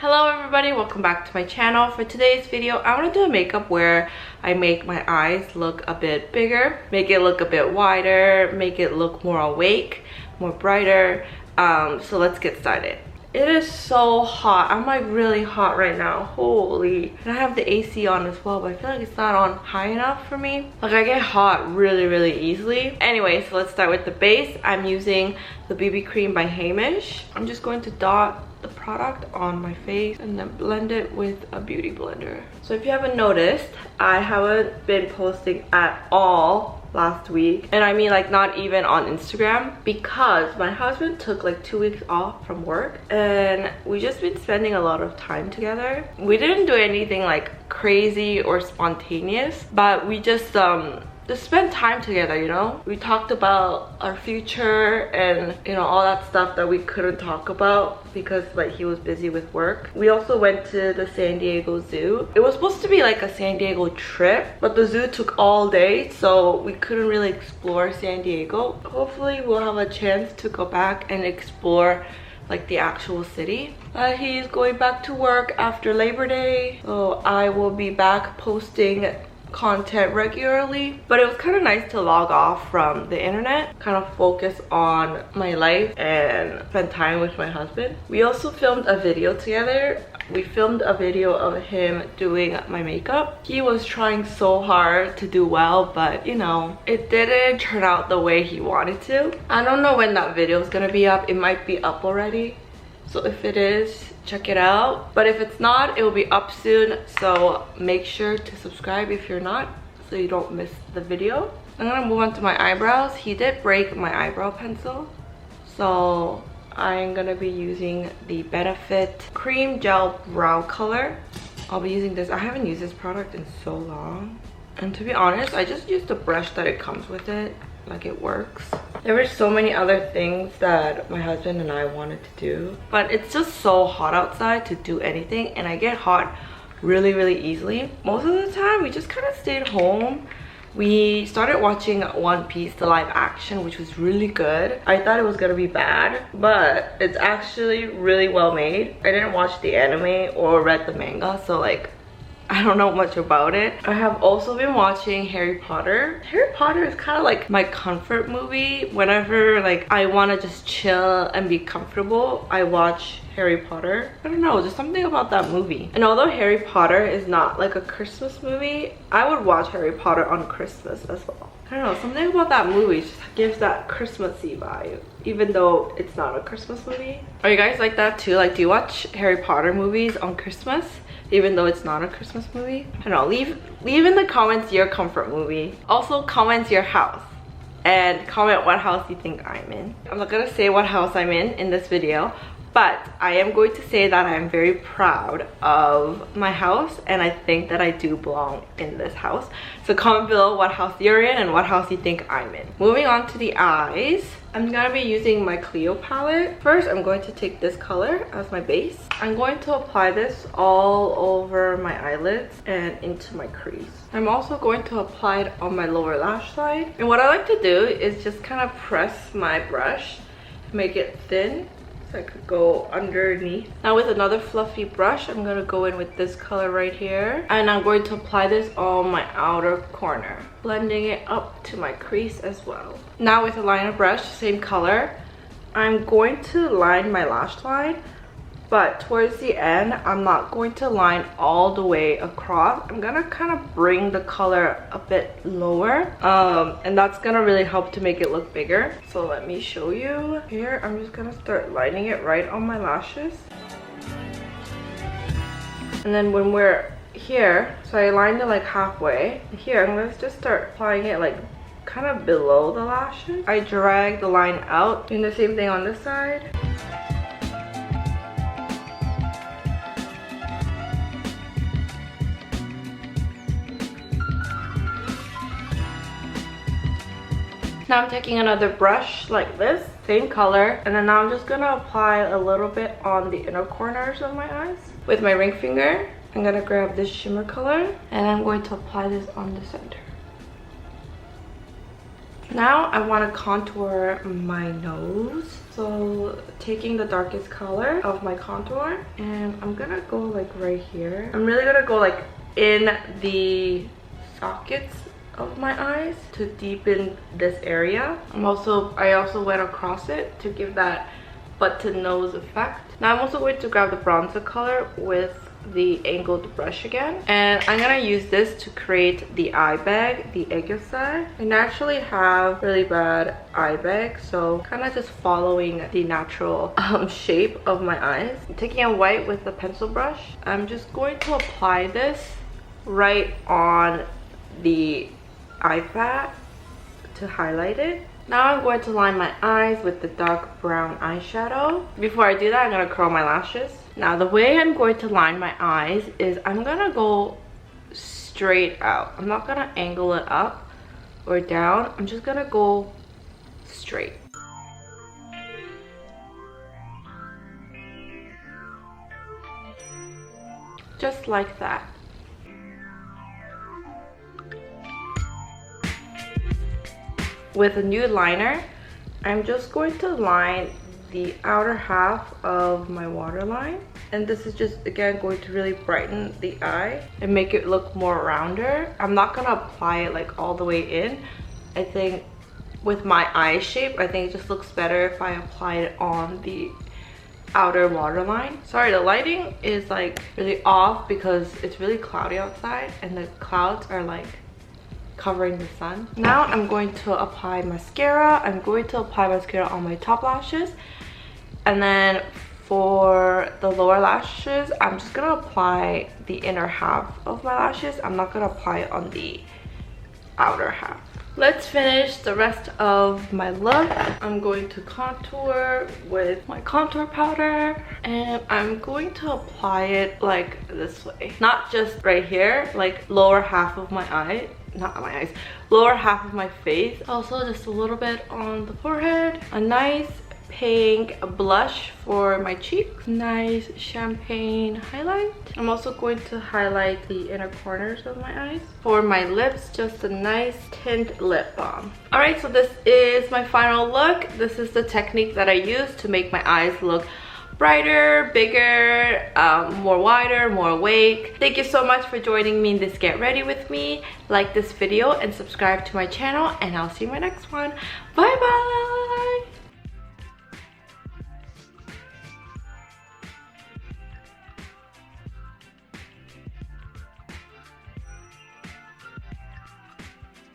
Hello everybody, welcome back to my channel. For today's video, I want to do a makeup where I make my eyes look a bit bigger, make it look a bit wider, make it look more awake, more brighter. So let's get started. It is so hot. I'm like really hot right now. Holy. And I have the AC on as well, but I feel like it's not on high enough for me. Like I get hot really easily. Anyway, so let's start with the base. I'm using the BB cream by Hamish. I'm just going to dot the product on my face and then blend it with a beauty blender. So if you haven't noticed, I haven't been posting at all last week, and I mean like not even on Instagram, because my husband took like 2 weeks off from work and we just been spending a lot of time together. We didn't do anything like crazy or spontaneous, but we just spend time together, you know? We talked about our future and, you know, all that stuff that we couldn't talk about because like he was busy with work. We also went to the San Diego Zoo. It was supposed to be like a San Diego trip, but the zoo took all day, so we couldn't really explore San Diego. Hopefully we'll have a chance to go back and explore like the actual city. He's going back to work after Labor Day, so I will be back posting content regularly, but it was kind of nice to log off from the internet, kind of focus on my life and spend time with my husband. We also filmed a video together. We filmed a video of him doing my makeup. He was trying so hard to do well, but you know, it didn't turn out the way he wanted to. I don't know when that video is gonna be up. It might be up already, so if it is, check it out. But if it's not, it will be up soon, so make sure to subscribe if you're not, so you don't miss the video. I'm gonna move on to my eyebrows. He did break my eyebrow pencil, so I'm gonna be using the Benefit Cream Gel Brow Color. I'll be using this. I haven't used this product in so long, and to be honest, I just used the brush that it comes with it. Like, it works. There were so many other things that my husband and I wanted to do, but it's just so hot outside to do anything, and I get hot really easily. Most of the time we just kind of stayed home. We started watching One Piece, the live action, which was really good. I thought it was gonna be bad, but it's actually really well made. I didn't watch the anime or read the manga, so like I don't know much about it. I have also been watching Harry Potter. Harry Potter is kind of like my comfort movie. Whenever like I want to just chill and be comfortable, I watch Harry Potter. I don't know, just something about that movie. And although Harry Potter is not like a Christmas movie, I would watch Harry Potter on Christmas as well. I don't know, something about that movie just gives that Christmassy vibe, even though it's not a Christmas movie. Are you guys like that too? Like, do you watch Harry Potter movies on Christmas, even though it's not a Christmas movie? I don't know, leave in the comments your comfort movie. Also comment your house and comment what house you think I'm in. I'm not gonna say what house I'm in this video, but I am going to say that I am very proud of my house, and I think that I do belong in this house. So comment below what house you're in and what house you think I'm in. Moving on to the eyes, I'm gonna be using my Clio palette. First, I'm going to take this color as my base. I'm going to apply this all over my eyelids and into my crease. I'm also going to apply it on my lower lash line. And what I like to do is just kind of press my brush to make it thin, so I could go underneath. Now with another fluffy brush, I'm gonna go in with this color right here, and I'm going to apply this on my outer corner, blending it up to my crease as well. Now with a liner brush, same color, I'm going to line my lash line, but towards the end, I'm not going to line all the way across. I'm gonna kind of bring the color a bit lower, and that's gonna really help to make it look bigger. So let me show you. Here, I'm just gonna start lining it right on my lashes. And then when we're here, so I lined it like halfway. Here, I'm gonna just start applying it like kind of below the lashes. I drag the line out, doing the same thing on this side. Now I'm taking another brush like this, same color, and then now I'm just gonna apply a little bit on the inner corners of my eyes. With my ring finger, I'm gonna grab this shimmer color, and I'm going to apply this on the center. Now I want to contour my nose. So taking the darkest color of my contour, and I'm gonna go like right here. I'm really gonna go like in the sockets of my eyes to deepen this area. I also went across it to give that button nose effect. Now I'm also going to grab the bronzer color with the angled brush again, and I'm gonna use this to create the eye bag, the aegyo. I naturally have really bad eye bag, so kind of just following the natural shape of my eyes. Taking a white with a pencil brush, I'm just going to apply this right on the eye pad to highlight it. Now I'm going to line my eyes with the dark brown eyeshadow. Before I do that, I'm going to curl my lashes. Now the way I'm going to line my eyes is I'm going to go straight out. I'm not going to angle it up or down. I'm just going to go straight. Just like that. With a nude liner, I'm just going to line the outer half of my waterline, and this is just again going to really brighten the eye and make it look more rounder. I'm not gonna apply it like all the way in. I think with my eye shape, I think it just looks better if I apply it on the outer waterline. Sorry, the lighting is like really off because it's really cloudy outside and the clouds are like covering the sun. Now I'm going to apply mascara. I'm going to apply mascara on my top lashes, and then for the lower lashes, I'm just gonna apply the inner half of my lashes. I'm not gonna apply it on the outer half. Let's finish the rest of my look. I'm going to contour with my contour powder, and I'm going to apply it like this way. Not just right here, like lower half of my eye. Not my eyes, lower half of my face. Also just a little bit on the forehead. A nice pink blush for my cheeks. Nice champagne highlight. I'm also going to highlight the inner corners of my eyes. For my lips, just a nice tint lip balm. Alright, so this is my final look. This is the technique that I use to make my eyes look brighter, bigger, more wider, more awake. Thank you so much for joining me in this get ready with me. Like this video and subscribe to my channel, and I'll see you in my next one. Bye bye.